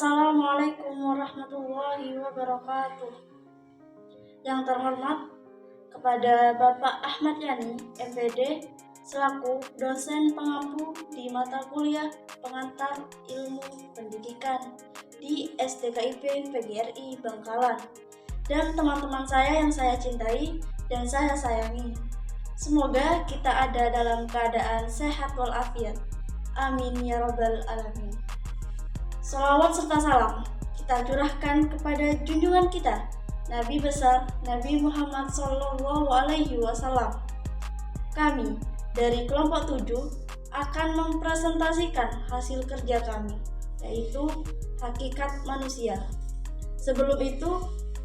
Assalamualaikum warahmatullahi wabarakatuh. Yang terhormat kepada Bapak Ahmad Yani, MPD, selaku dosen pengampu di mata kuliah pengantar ilmu pendidikan di STKIP PGRI Bangkalan, dan teman-teman saya yang saya cintai dan saya sayangi. Semoga kita ada dalam keadaan sehat walafiat. Amin ya rabbal alamin. Shalawat serta salam kita curahkan kepada junjungan kita, Nabi besar Nabi Muhammad SAW. Kami dari kelompok 7 akan mempresentasikan hasil kerja kami, yaitu hakikat manusia. Sebelum itu,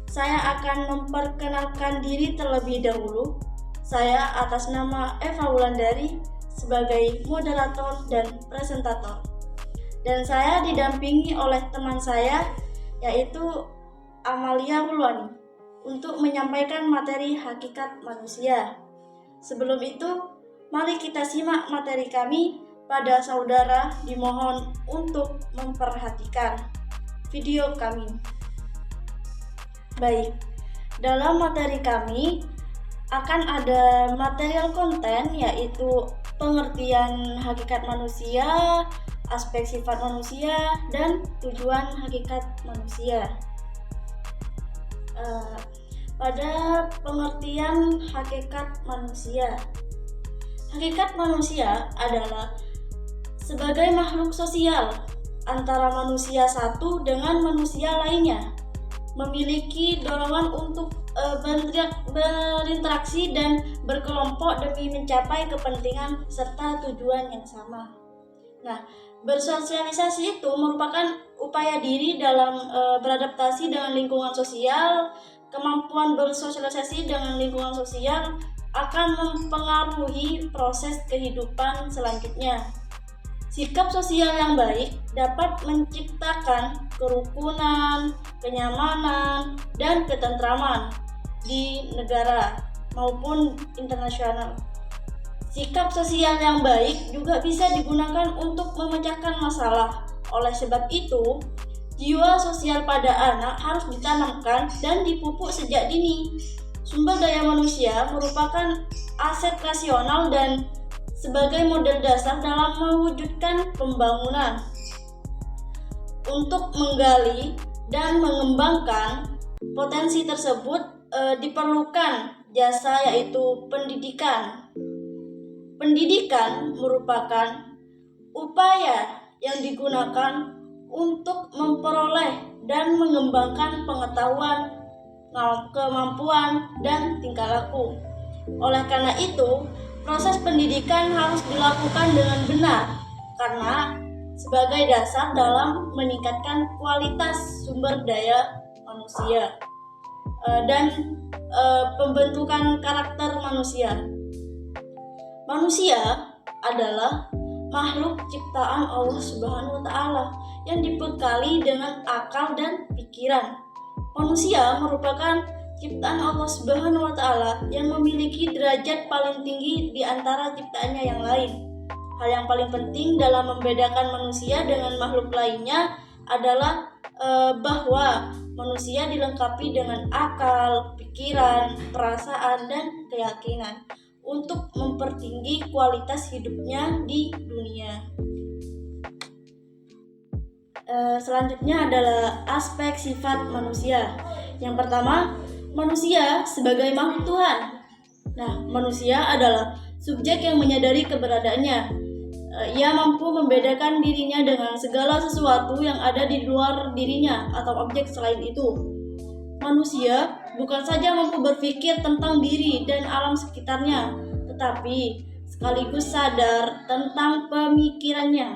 saya akan memperkenalkan diri terlebih dahulu. Saya atas nama Eva Wulandari sebagai moderator dan presentator. Dan saya didampingi oleh teman saya, yaitu Amalia Wulwani, untuk menyampaikan materi hakikat manusia. Sebelum itu, mari kita simak materi kami. Pada saudara dimohon untuk memperhatikan video kami. Baik, dalam materi kami akan ada material konten, yaitu pengertian hakikat manusia, aspek sifat manusia, dan tujuan hakikat manusia. Pada pengertian hakikat manusia adalah sebagai makhluk sosial antara manusia satu dengan manusia lainnya, memiliki dorongan untuk berinteraksi dan berkelompok demi mencapai kepentingan serta tujuan yang sama. Nah, bersosialisasi itu merupakan upaya diri dalam beradaptasi dengan lingkungan sosial. Kemampuan bersosialisasi dengan lingkungan sosial akan mempengaruhi proses kehidupan selanjutnya. Sikap sosial yang baik dapat menciptakan kerukunan, kenyamanan, dan ketentraman di negara maupun internasional. Sikap sosial yang baik juga bisa digunakan untuk memecahkan masalah. Oleh sebab itu, jiwa sosial pada anak harus ditanamkan dan dipupuk sejak dini. Sumber daya manusia merupakan aset rasional dan sebagai model dasar dalam mewujudkan pembangunan. Untuk menggali dan mengembangkan potensi tersebut diperlukan jasa, yaitu pendidikan. Pendidikan merupakan upaya yang digunakan untuk memperoleh dan mengembangkan pengetahuan, kemampuan, dan tingkah laku. Oleh karena itu, proses pendidikan harus dilakukan dengan benar karena sebagai dasar dalam meningkatkan kualitas sumber daya manusia dan pembentukan karakter manusia. Manusia adalah makhluk ciptaan Allah Subhanahu wa Ta'ala yang dibekali dengan akal dan pikiran. Manusia merupakan ciptaan Allah Subhanahu wa Ta'ala yang memiliki derajat paling tinggi di antara ciptaannya yang lain. Hal yang paling penting dalam membedakan manusia dengan makhluk lainnya adalah bahwa manusia dilengkapi dengan akal, pikiran, perasaan, dan keyakinan untuk mempertinggi kualitas hidupnya di dunia. Selanjutnya adalah aspek sifat manusia. Yang pertama, manusia sebagai makhluk Tuhan. Nah, manusia adalah subjek yang menyadari keberadaannya. Ia mampu membedakan dirinya dengan segala sesuatu yang ada di luar dirinya atau objek selain itu. Manusia bukan saja mampu berpikir tentang diri dan alam sekitarnya, tetapi sekaligus sadar tentang pemikirannya.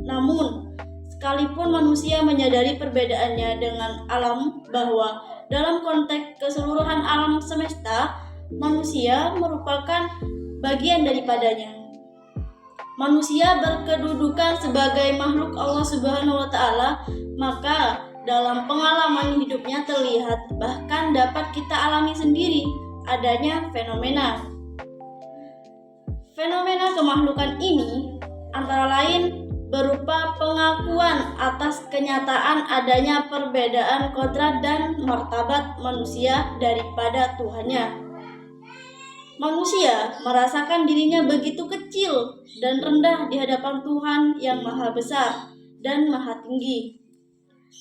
Namun, sekalipun manusia menyadari perbedaannya dengan alam, bahwa dalam konteks keseluruhan alam semesta, manusia merupakan bagian daripadanya. Manusia berkedudukan sebagai makhluk Allah Subhanahu wa Ta'ala, maka dalam pengalaman hidupnya terlihat, bahkan dapat kita alami sendiri, adanya fenomena. Fenomena kemakhlukan ini antara lain berupa pengakuan atas kenyataan adanya perbedaan kodrat dan martabat manusia daripada Tuhannya. Manusia merasakan dirinya begitu kecil dan rendah di hadapan Tuhan yang Maha Besar dan Maha Tinggi.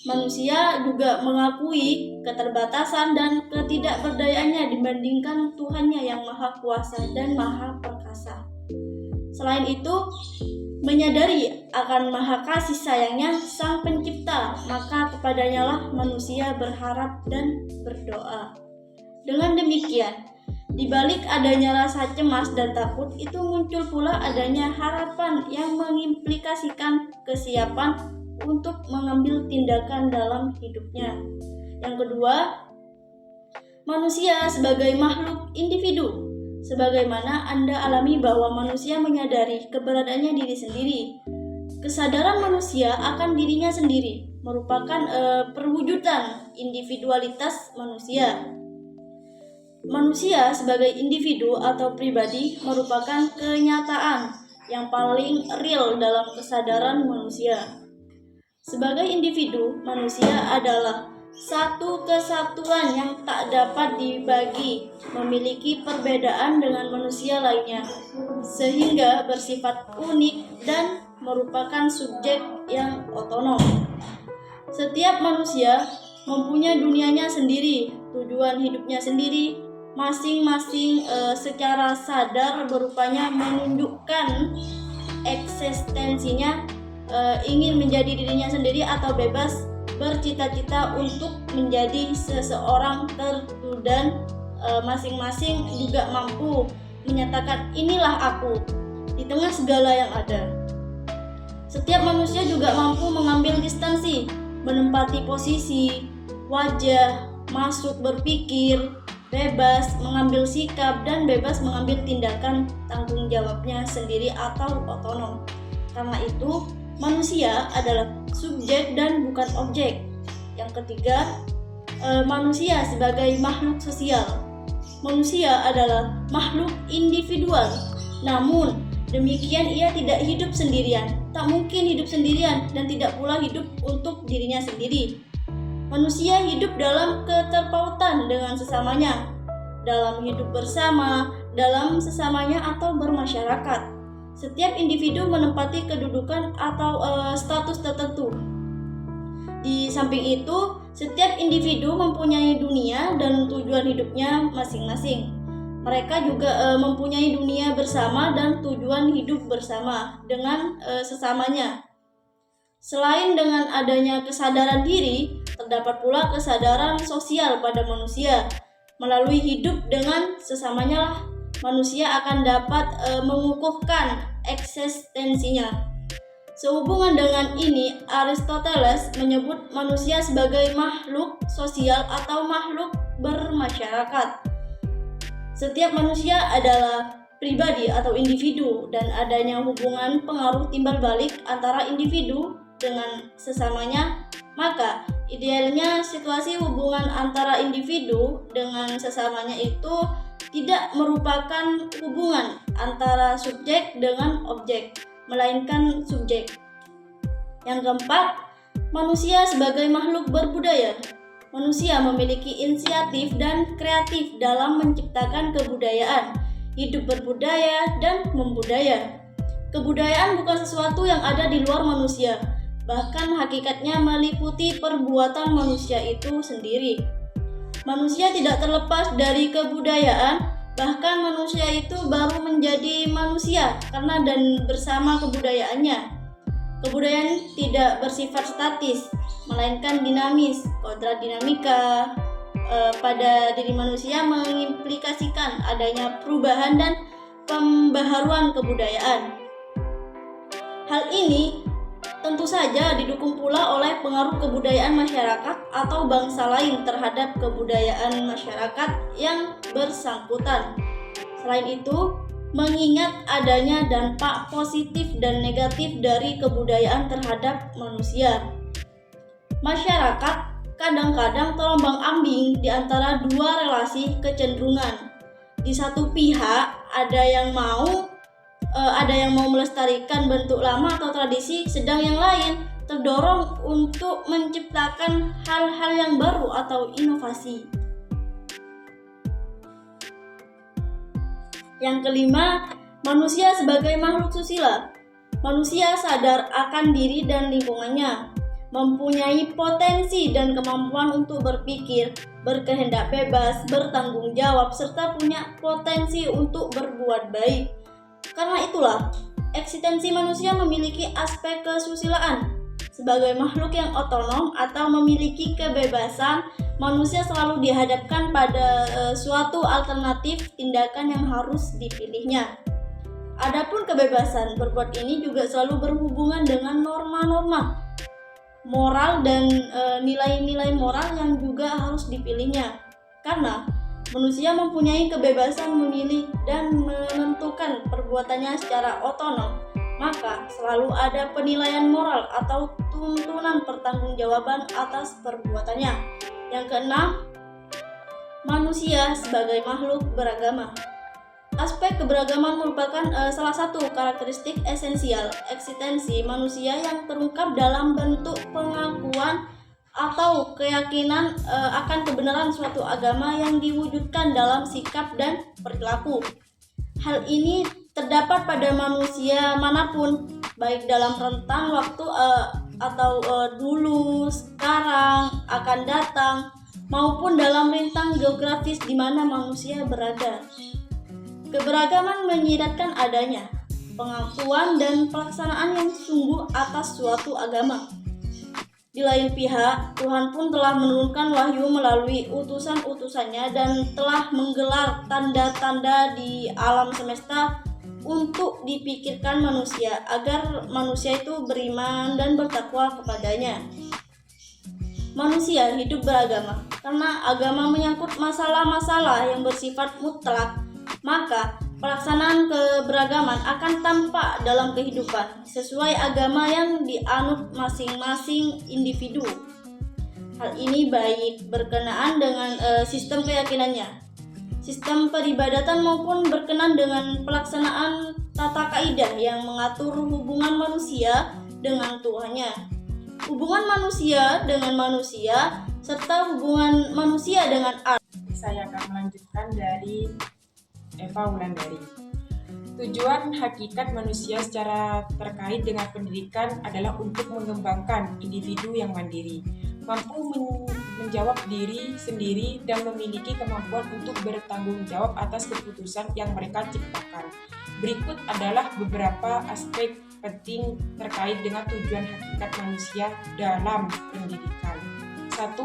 Manusia juga mengakui keterbatasan dan ketidakberdayaannya dibandingkan Tuhannya yang Maha Kuasa dan Maha Perkasa. Selain itu, menyadari akan maha kasih sayangnya Sang Pencipta, maka kepadanya lah manusia berharap dan berdoa. Dengan demikian, di balik adanya rasa cemas dan takut itu muncul pula adanya harapan yang mengimplikasikan kesiapan untuk mengambil tindakan dalam hidupnya. Yang kedua, manusia sebagai makhluk individu. Sebagaimana Anda alami bahwa manusia menyadari keberadaannya diri sendiri. Kesadaran manusia akan dirinya sendiri merupakan perwujudan individualitas manusia. Manusia sebagai individu atau pribadi merupakan kenyataan yang paling real dalam kesadaran manusia. Sebagai individu, manusia adalah satu kesatuan yang tak dapat dibagi, memiliki perbedaan dengan manusia lainnya, sehingga bersifat unik dan merupakan subjek yang otonom. Setiap manusia mempunyai dunianya sendiri, tujuan hidupnya sendiri, masing-masing secara sadar berupanya menunjukkan eksistensinya, ingin menjadi dirinya sendiri atau bebas bercita-cita untuk menjadi seseorang tertentu dan masing-masing juga mampu menyatakan inilah aku di tengah segala yang ada. Setiap manusia juga mampu mengambil distansi, menempati posisi, wajah, masuk berpikir, bebas mengambil sikap dan bebas mengambil tindakan tanggung jawabnya sendiri atau otonom. Karena itu, manusia adalah subjek dan bukan objek. Yang ketiga, manusia sebagai makhluk sosial. Manusia adalah makhluk individual. Namun, demikian ia tidak hidup sendirian. Tak mungkin hidup sendirian dan tidak pula hidup untuk dirinya sendiri. Manusia hidup dalam keterpautan dengan sesamanya, dalam hidup bersama, dalam sesamanya atau bermasyarakat. Setiap individu menempati kedudukan atau status tertentu. Di samping itu, setiap individu mempunyai dunia dan tujuan hidupnya masing-masing. Mereka juga mempunyai dunia bersama dan tujuan hidup bersama dengan sesamanya. Selain dengan adanya kesadaran diri, terdapat pula kesadaran sosial pada manusia. Melalui hidup dengan sesamanya lah manusia akan dapat mengukuhkan eksistensinya. Sehubungan dengan ini, Aristoteles menyebut manusia sebagai makhluk sosial atau makhluk bermasyarakat. Setiap manusia adalah pribadi atau individu dan adanya hubungan pengaruh timbal balik antara individu dengan sesamanya, maka idealnya situasi hubungan antara individu dengan sesamanya itu tidak merupakan hubungan antara subjek dengan objek, melainkan subjek. Yang keempat, manusia sebagai makhluk berbudaya. Manusia memiliki inisiatif dan kreatif dalam menciptakan kebudayaan, hidup berbudaya, dan membudaya. Kebudayaan bukan sesuatu yang ada di luar manusia, bahkan hakikatnya meliputi perbuatan manusia itu sendiri. Manusia tidak terlepas dari kebudayaan, bahkan manusia itu baru menjadi manusia karena dan bersama kebudayaannya. Kebudayaan tidak bersifat statis, melainkan dinamis. Kodrat dinamika pada diri manusia mengimplikasikan adanya perubahan dan pembaharuan kebudayaan. Hal ini tentu saja didukung pula oleh pengaruh kebudayaan masyarakat atau bangsa lain terhadap kebudayaan masyarakat yang bersangkutan. Selain itu, mengingat adanya dampak positif dan negatif dari kebudayaan terhadap manusia. Masyarakat kadang-kadang terombang-ambing di antara dua relasi kecenderungan. Di satu pihak ada yang mau ada yang mau melestarikan bentuk lama atau tradisi, sedang yang lain terdorong untuk menciptakan hal-hal yang baru atau inovasi. Yang kelima, manusia sebagai makhluk susila. Manusia sadar akan diri dan lingkungannya, mempunyai potensi dan kemampuan untuk berpikir, berkehendak bebas, bertanggung jawab, serta punya potensi untuk berbuat baik. Karena itulah, eksistensi manusia memiliki aspek kesusilaan. Sebagai makhluk yang otonom atau memiliki kebebasan, manusia selalu dihadapkan pada suatu alternatif tindakan yang harus dipilihnya. Adapun kebebasan berbuat ini juga selalu berhubungan dengan norma-norma moral dan nilai-nilai moral yang juga harus dipilihnya. Karena manusia mempunyai kebebasan memilih dan menentukan perbuatannya secara otonom, maka selalu ada penilaian moral atau tuntunan pertanggungjawaban atas perbuatannya. Yang keenam, manusia sebagai makhluk beragama. Aspek keberagaman merupakan salah satu karakteristik esensial eksistensi manusia yang terungkap dalam bentuk pengakuan atau keyakinan akan kebenaran suatu agama yang diwujudkan dalam sikap dan perilaku. Hal ini terdapat pada manusia manapun, baik dalam rentang waktu atau dulu, sekarang, akan datang, maupun dalam rentang geografis di mana manusia berada. Keberagaman menyiratkan adanya pengakuan dan pelaksanaan yang sungguh atas suatu agama. Di lain pihak, Tuhan pun telah menurunkan wahyu melalui utusan-utusannya dan telah menggelar tanda-tanda di alam semesta untuk dipikirkan manusia agar manusia itu beriman dan bertakwa kepadanya. Manusia hidup beragama karena agama menyangkut masalah-masalah yang bersifat mutlak, maka pelaksanaan keberagaman akan tampak dalam kehidupan sesuai agama yang dianut masing-masing individu. Hal ini baik berkenaan dengan sistem keyakinannya, sistem peribadatan maupun berkenan dengan pelaksanaan tata kaidah yang mengatur hubungan manusia dengan Tuhannya, hubungan manusia dengan manusia, serta hubungan manusia dengan Allah. Saya akan melanjutkan dari Eva Wulandari. Tujuan hakikat manusia secara terkait dengan pendidikan adalah untuk mengembangkan individu yang mandiri, mampu menjawab diri sendiri dan memiliki kemampuan untuk bertanggung jawab atas keputusan yang mereka ciptakan. Berikut adalah beberapa aspek penting terkait dengan tujuan hakikat manusia dalam pendidikan. 1.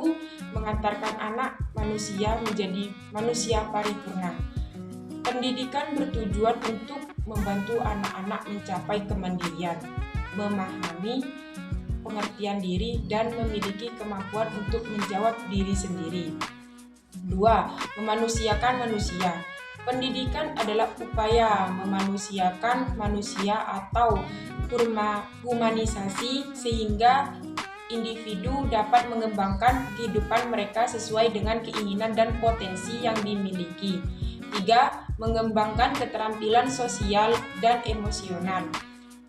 Mengantarkan anak manusia menjadi manusia paripurna. Pendidikan bertujuan untuk membantu anak-anak mencapai kemandirian, memahami pengertian diri, dan memiliki kemampuan untuk menjawab diri sendiri. 2. Memanusiakan manusia. Pendidikan adalah upaya memanusiakan manusia atau humanisasi sehingga individu dapat mengembangkan kehidupan mereka sesuai dengan keinginan dan potensi yang dimiliki. 3. Mengembangkan keterampilan sosial dan emosional.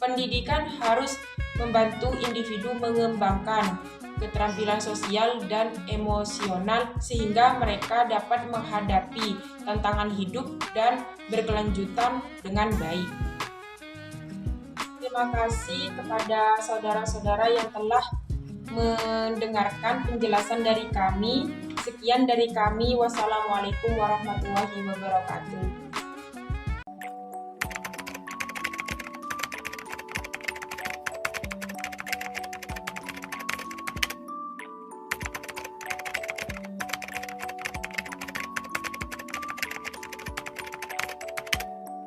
Pendidikan harus membantu individu mengembangkan keterampilan sosial dan emosional sehingga mereka dapat menghadapi tantangan hidup dan berkelanjutan dengan baik. Terima kasih kepada saudara-saudara yang telah mendengarkan penjelasan dari kami. Sekian dari kami. Wassalamualaikum warahmatullahi wabarakatuh.